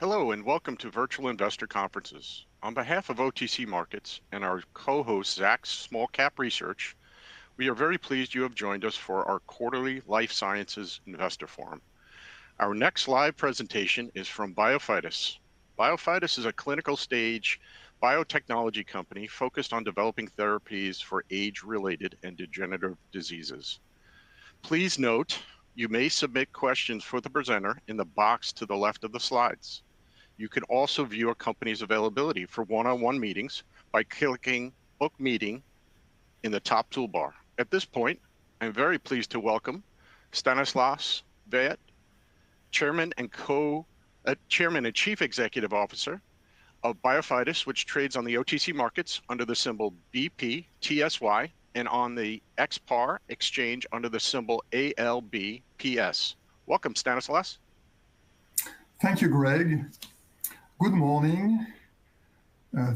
Hello and welcome to Virtual Investor Conferences. On behalf of OTC Markets and our co-host Zacks Small Cap Research, we are very pleased you have joined us for our quarterly Life Sciences Investor Forum. Our next live presentation is from Biophytis. Biophytis is a clinical stage biotechnology company focused on developing therapies for age-related and degenerative diseases. Please note, you may submit questions for the presenter in the box to the left of the slides. You can also view a company's availability for one-on-one meetings by clicking Book Meeting in the top toolbar. At this point, I'm very pleased to welcome Stanislas Veit, Chairman and Chief Executive Officer of Biophytis, which trades on the OTC markets under the symbol BPTSY and on the XPAR exchange under the symbol ALBPS. Welcome, Stanislas. Thank you, Greg. Good morning.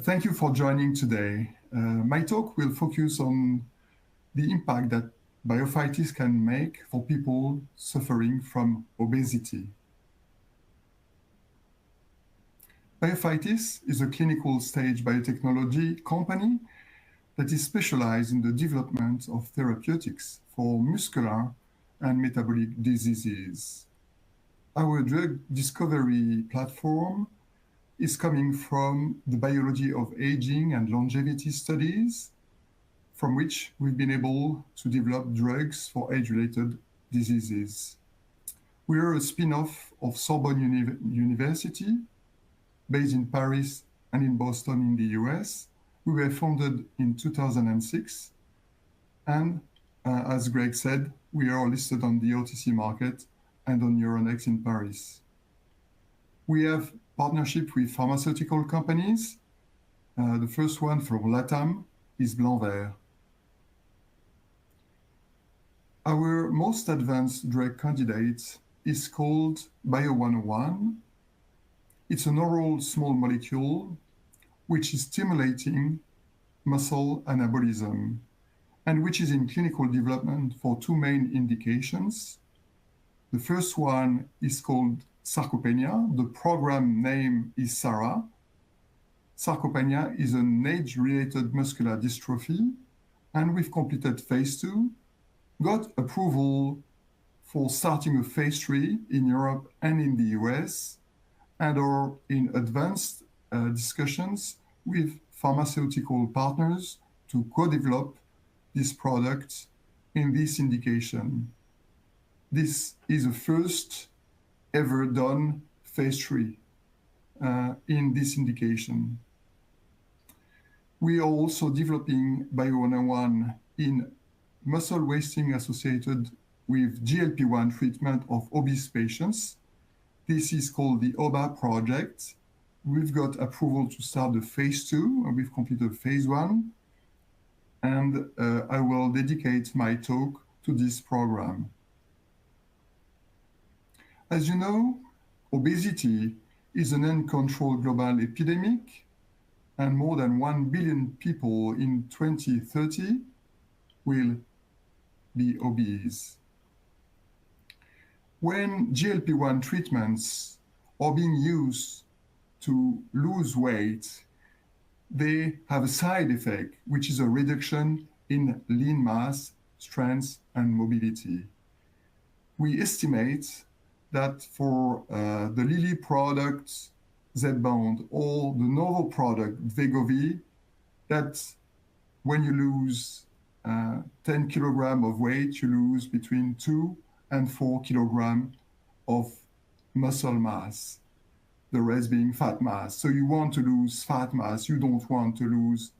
Thank you for joining today. My talk will focus on the impact that biophytis can make for people suffering from obesity. Biophytis is a clinical stage biotechnology company that is specialized in the development of therapeutics for muscular and metabolic diseases. Our drug discovery platform is coming from the biology of aging and longevity studies, from which we've been able to develop drugs for age-related diseases. We are a spin-off of Sorbonne University, based in Paris and in Boston in the US. We were founded in 2006, and as Greg said, we are listed on the OTC market and on Euronext in Paris. We have partnership with pharmaceutical companies. The first one from LATAM is Blanvert. Our most advanced drug candidate is called Bio101. It's an oral small molecule which is stimulating muscle anabolism and which is in clinical development for two main indications. The first one is called sarcopenia. The program name is SARA. Sarcopenia is an age-related muscular dystrophy, and we've completed phase 2, got approval for starting a phase 3 in Europe and in the US, and are in advanced discussions with pharmaceutical partners to co-develop this product in this indication. This is the first ever done phase 3 in this indication. We are also developing Bio101 in muscle wasting associated with GLP-1 treatment of obese patients. This is called the OBA project. We've got approval to start the phase 2, and we've completed phase 1. And I will dedicate my talk to this program. As you know, obesity is an uncontrolled global epidemic, and more than 1 billion people in 2030 will be obese. When GLP-1 treatments are being used to lose weight, they have a side effect, which is a reduction in lean mass, strength, and mobility. We estimate that for the Lilly product, Zepbound, or the Novo product, Wegovy, that when you lose 10 kilogram of weight, you lose between 2 and 4 kilogram of muscle mass, the rest being fat mass. So you want to lose fat mass, you don't want to lose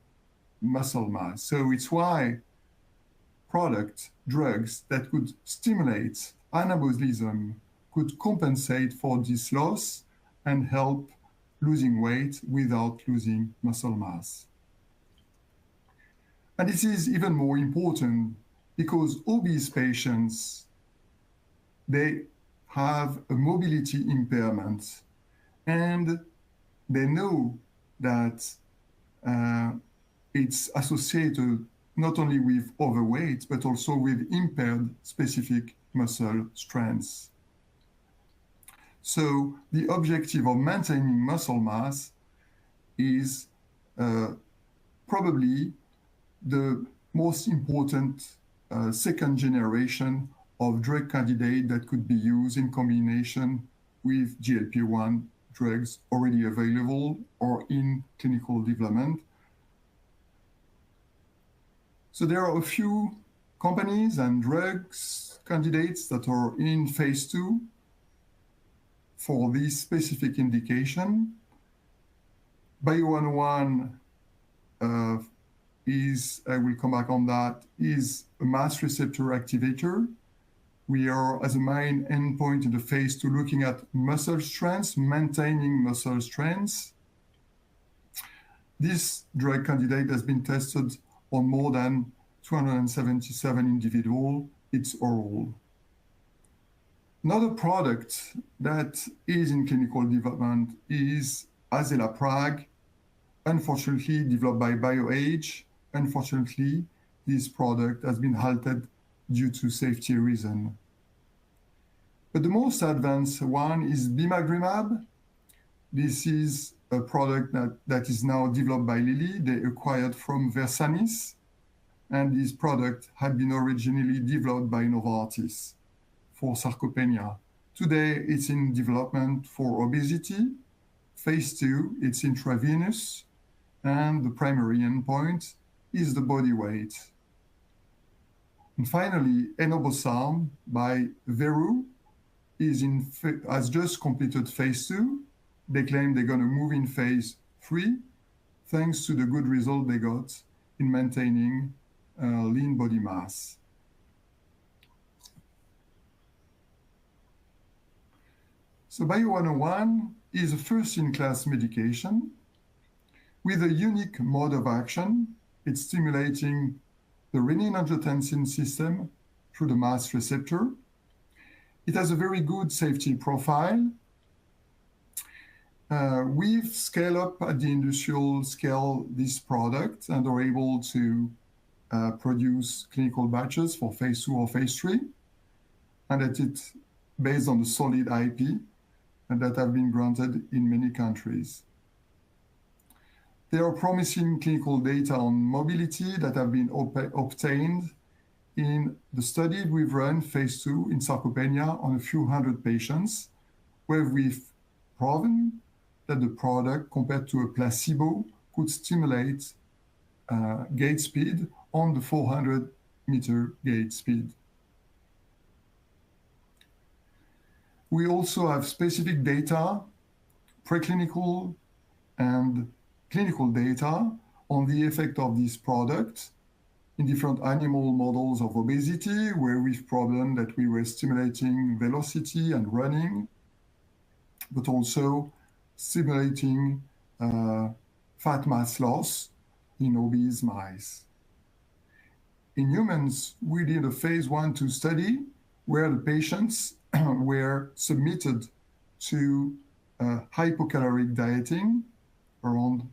muscle mass. So it's why drugs that could stimulate anabolism could compensate for this loss and help losing weight without losing muscle mass. And this is even more important because obese patients, they have a mobility impairment, and they know that it's associated not only with overweight, but also with impaired specific muscle strength. So the objective of maintaining muscle mass is probably the most important second generation of drug candidate that could be used in combination with GLP-1 drugs already available or in clinical development. So there are a few companies and drugs candidates that are in phase 2 for this specific indication. Bio101 is, I will come back on that, is a mast receptor activator. We are, as a main endpoint in the phase 2, looking at muscle strength, maintaining muscle strength. This drug candidate has been tested on more than 277 individuals. It's oral. Another product that is in clinical development is azelaprag, unfortunately developed by BioAge. Unfortunately, this product has been halted due to safety reasons. But the most advanced one is bimagrumab. This is a product that is now developed by Lilly. They acquired from Versanis. And this product had been originally developed by Novartis for sarcopenia. Today, it's in development for obesity. Phase 2, it's intravenous. And the primary endpoint is the body weight. And finally, enobosarm by Veru has just completed phase 2. They claim they're going to move in phase 3, thanks to the good result they got in maintaining lean body mass. So Bio101 is a first-in-class medication with a unique mode of action. It's stimulating the renin-angiotensin system through the mast receptor. It has a very good safety profile. We've scaled up at the industrial scale this product and are able to produce clinical batches for phase 2 or phase 3, and that it's based on the solid IP and that have been granted in many countries. There are promising clinical data on mobility that have been obtained in the study we've run, phase 2, in sarcopenia on a few hundred patients, where we've proven that the product, compared to a placebo, could stimulate gait speed on the 400-meter gait speed. We also have specific data, preclinical and clinical data, on the effect of this product in different animal models of obesity, where we've proven that we were stimulating velocity and running, but also stimulating fat mass loss in obese mice. In humans, we did a phase 1-2 study where the patients were submitted to hypocaloric dieting, around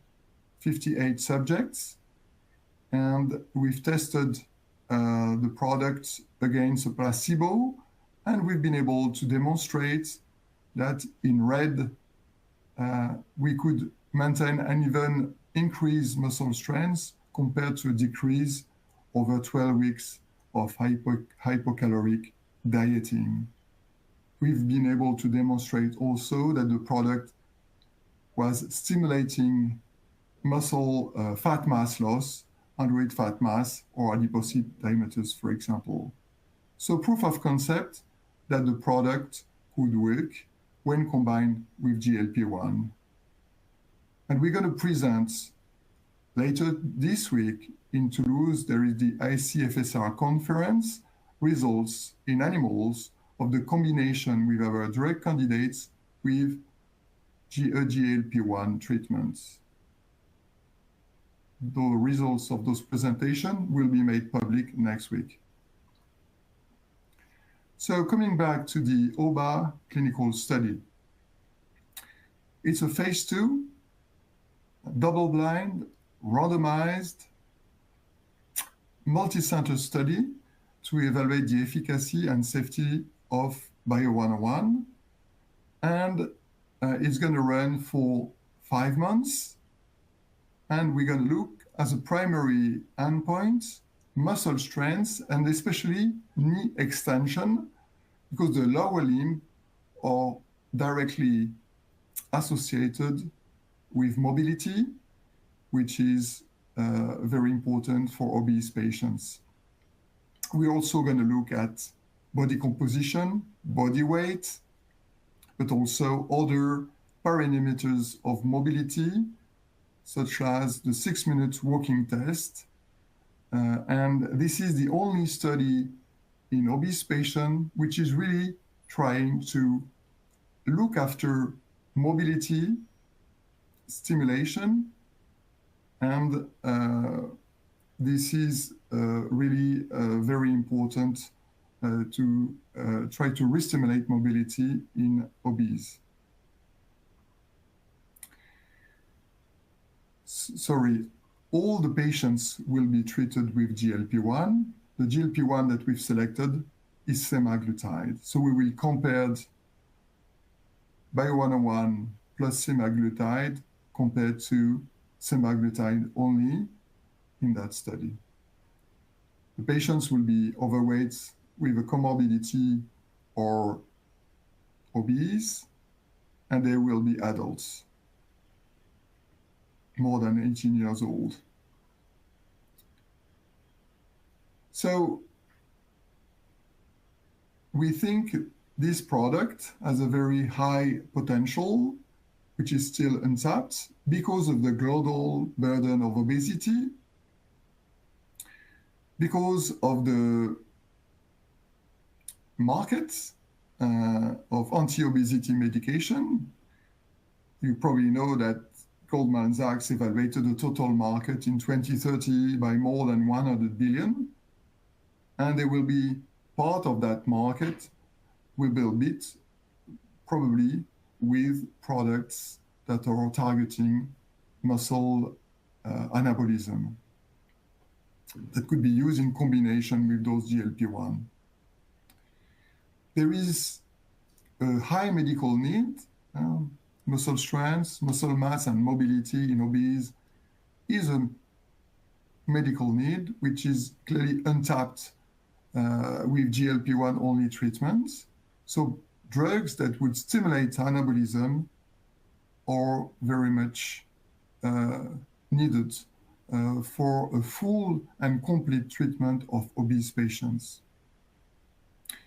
58 subjects, and we've tested the product against a placebo, and we've been able to demonstrate that in red, we could maintain and even increase muscle strength compared to a decrease over 12 weeks of hypocaloric dieting. We've been able to demonstrate also that the product was stimulating muscle fat mass loss, underweight fat mass, or adipocyte diameters, for example. So proof of concept that the product could work when combined with GLP-1. And we're going to present later this week in Toulouse, there is the ICFSR conference, results in animals of the combination with our drug candidates with GLP-1 treatments. The results of those presentations will be made public next week. So coming back to the OBA clinical study. It's a phase 2, double-blind, randomized, multi-center study to evaluate the efficacy and safety of Bio101. and it's going to run for 5 months. And we're going to look as a primary endpoint muscle strength and especially knee extension, because the lower limb are directly associated with mobility, which is very important for obese patients. We're also going to look at body composition, body weight, but also other parameters of mobility, such as the 6-minute walking test. And this is the only study in obese patients which is really trying to look after mobility, stimulation, and this is really very important to try to re-stimulate mobility in obese. Sorry, all the patients will be treated with GLP-1. The GLP-1 that we've selected is semaglutide. So we will compare Bio-101 plus semaglutide compared to semaglutide only in that study. The patients will be overweight with a comorbidity or obese, and they will be adults, more than 18 years old. So we think this product has a very high potential, which is still untapped because of the global burden of obesity, because of the market of anti-obesity medication. You probably know that Goldman Sachs evaluated the total market in 2030 by more than 100 billion. And there will be part of that market will be built probably with products that are targeting muscle anabolism that could be used in combination with those GLP-1. There is a high medical need. Muscle strength, muscle mass, and mobility in obese is a medical need which is clearly untapped with GLP-1 only treatments. So drugs that would stimulate anabolism are very much needed for a full and complete treatment of obese patients.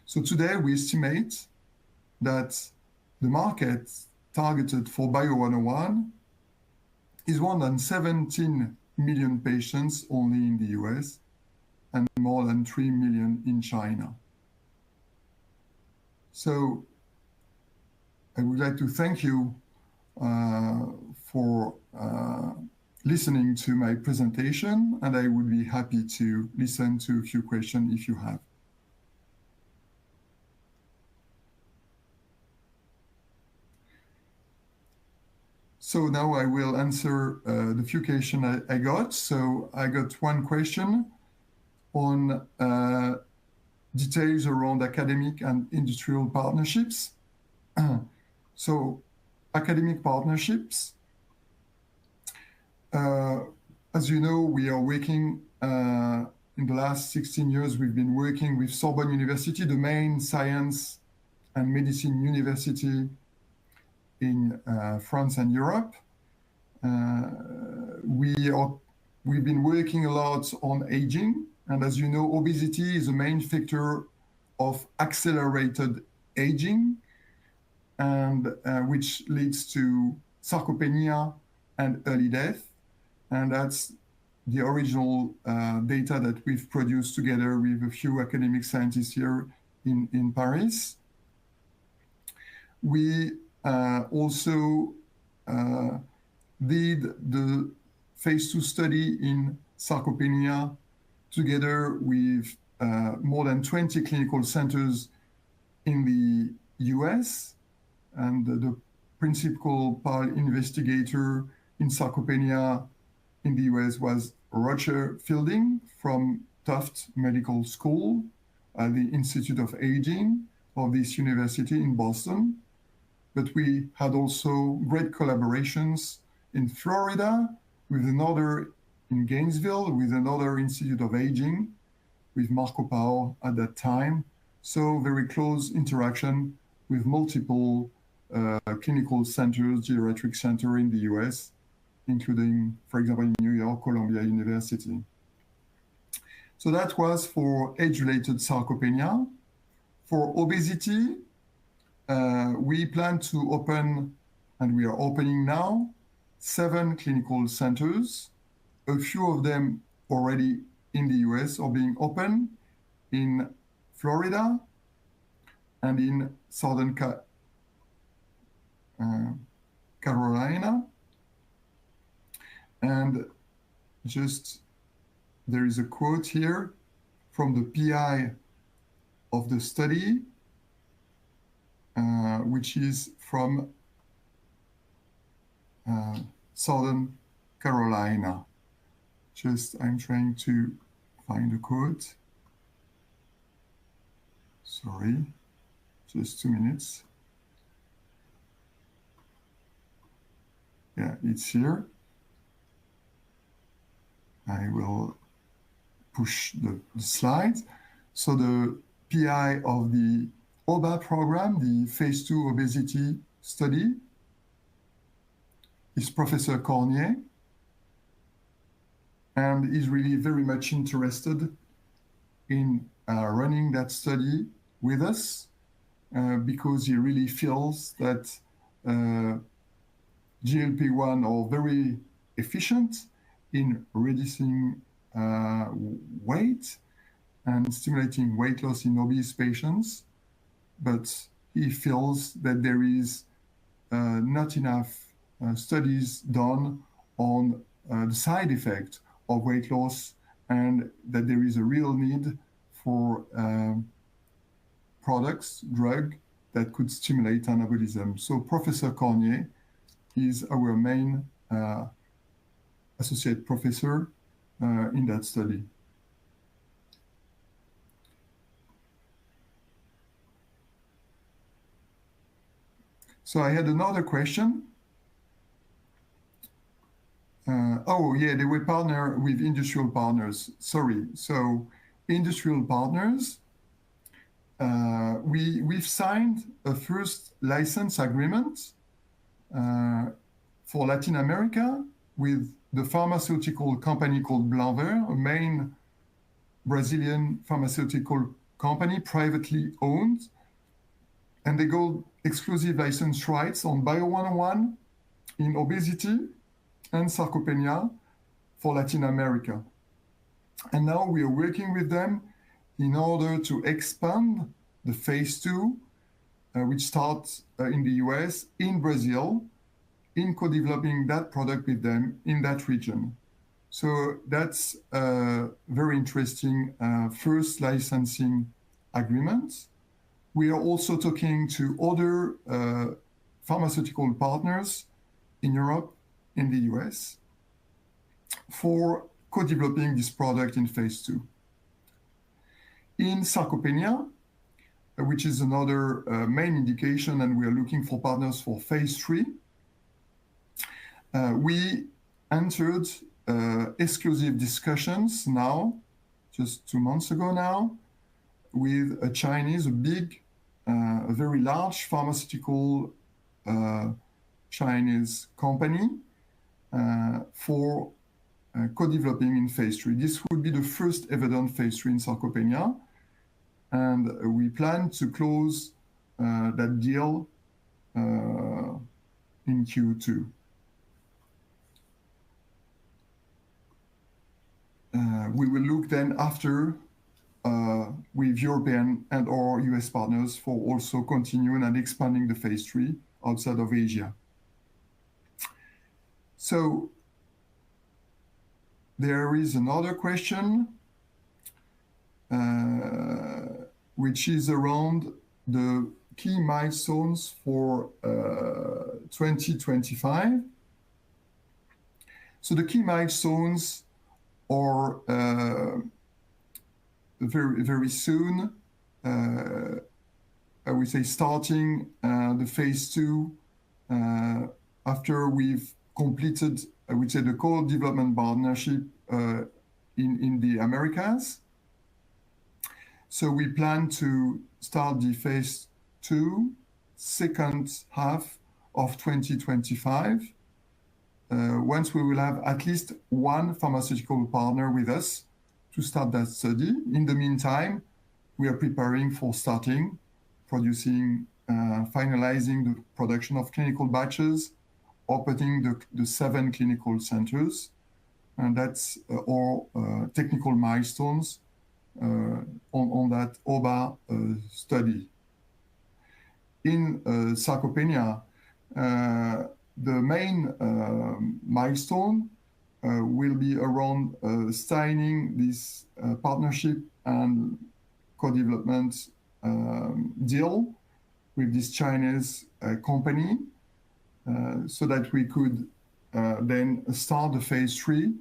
So today we estimate that the market targeted for Bio-101 is more than 17 million patients only in the US and more than 3 million in China. So I would like to thank you for listening to my presentation, and I would be happy to listen to a few questions if you have. So now I will answer the few questions I got. So I got one question on details around academic and industrial partnerships. So academic partnerships, as you know, we are working in the last 16 years, we've been working with Sorbonne University, the main science and medicine university in France and Europe. We've been working a lot on aging, and as you know, obesity is a main factor of accelerated aging, and which leads to sarcopenia and early death. And that's the original data that we've produced together with a few academic scientists here in Paris. We also did the phase 2 study in sarcopenia together with more than 20 clinical centers in the US, and the principal investigator in sarcopenia in the US was Roger Fielding from Tufts Medical School at the Institute of Aging of this university in Boston. but we had also great collaborations in Florida with another in Gainesville, with another Institute of Aging, with Marco Pao at that time. So very close interaction with multiple clinical centers, geriatric center in the US, including, for example, in New York, Columbia University. So that was for age-related sarcopenia. For obesity, we plan to open, and we are opening now, 7 clinical centers. A few of them already in the US are being opened in Florida and in Southern Carolina. And just, there is a quote here from the PI of the study, which is from Southern Carolina. Just, I'm trying to find a quote. Sorry, just 2 minutes. Yeah, it's here. I will push the slides. So the PI of the OBA program, the phase 2 obesity study, is Professor Cornier, and is really very much interested in running that study with us because he really feels that GLP-1 are very efficient in reducing weight and stimulating weight loss in obese patients, but he feels that there is not enough studies done on the side effect of weight loss, and that there is a real need for drug that could stimulate anabolism. So Professor Cornier is our main associate professor in that study. So I had another question. Oh, yeah, they were partner with industrial partners. Sorry. So industrial partners, we've signed a first license agreement for Latin America with the pharmaceutical company called Blanver, a main Brazilian pharmaceutical company, privately owned. And they got exclusive license rights on Bio101 in obesity and sarcopenia for Latin America. And now we are working with them in order to expand the phase 2, which starts in the US, in Brazil, in co-developing that product with them in that region. So that's a very interesting first licensing agreement. We are also talking to other pharmaceutical partners in Europe, in the US, for co-developing this product in phase 2. In sarcopenia, which is another main indication, and we are looking for partners for phase 3, we entered exclusive discussions now, just 2 months ago now, with a Chinese, a very large pharmaceutical Chinese company for co-developing in phase 3. This would be the first ever done phase 3 in sarcopenia, and we plan to close that deal in Q2. We will look then after with European and or US partners for also continuing and expanding the phase 3 outside of Asia. So there is another question, which is around the key milestones for 2025. So the key milestones are very, very soon we say, starting the phase 2 after we've completed, I would say, the co-development partnership in the Americas. So we plan to start the phase 2 second half of 2025, once we will have at least one pharmaceutical partner with us to start that study. In the meantime, we are preparing for starting, producing, finalizing the production of clinical batches, opening the 7 clinical centers, and that's all technical milestones on that OBA study. In sarcopenia, the main milestone will be around signing this partnership and co-development deal with this Chinese company, so that we could then start the phase 3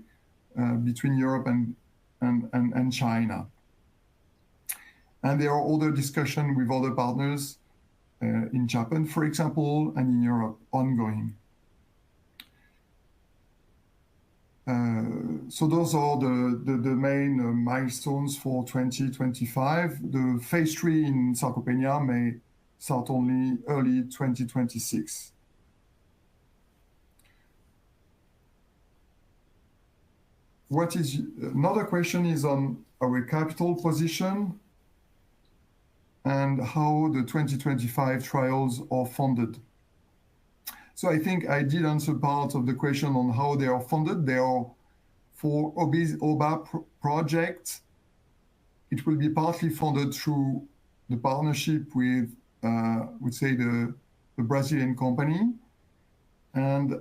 between Europe and China. And there are other discussions with other partners in Japan, for example, and in Europe ongoing. So those are the main milestones for 2025. The phase 3 in sarcopenia may start only early 2026. Another question is on our capital position and how the 2025 trials are funded. So I think I did answer part of the question on how they are funded. They are for OBA project. It will be partly funded through the partnership with, would say, the Brazilian company, and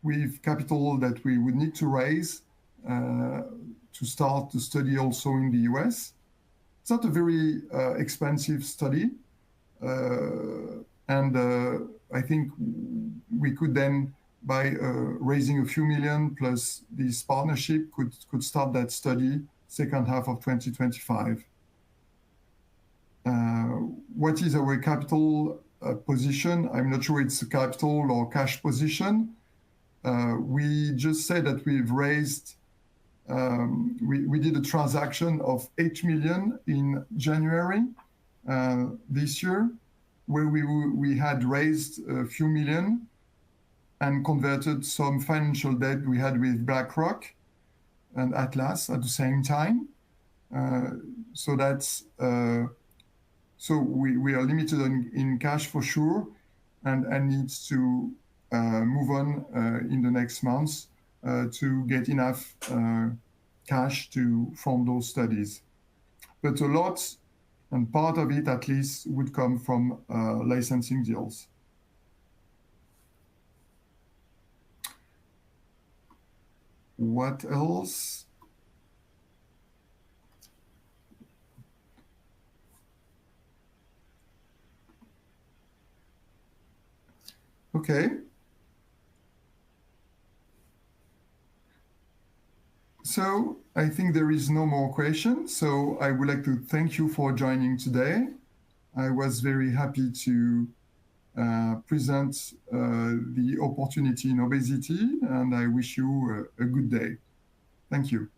with capital that we would need to raise to start the study also in the US. It's not a very expensive study, and I think we could then, by raising a few million plus this partnership, could start that study second half of 2025. What is our capital position? I'm not sure it's a capital or cash position. We just said that we've raised, we did a transaction of 8 million in January this year, where we had raised a few million and converted some financial debt we had with BlackRock and Atlas at the same time. So that's so we are limited in cash for sure, and needs to move on in the next months to get enough cash to fund those studies. But a lot, and part of it at least, would come from licensing deals. What else? Okay. So I think there is no more questions. So I would like to thank you for joining today. I was very happy to present the opportunity in obesity, and I wish you a good day. Thank you.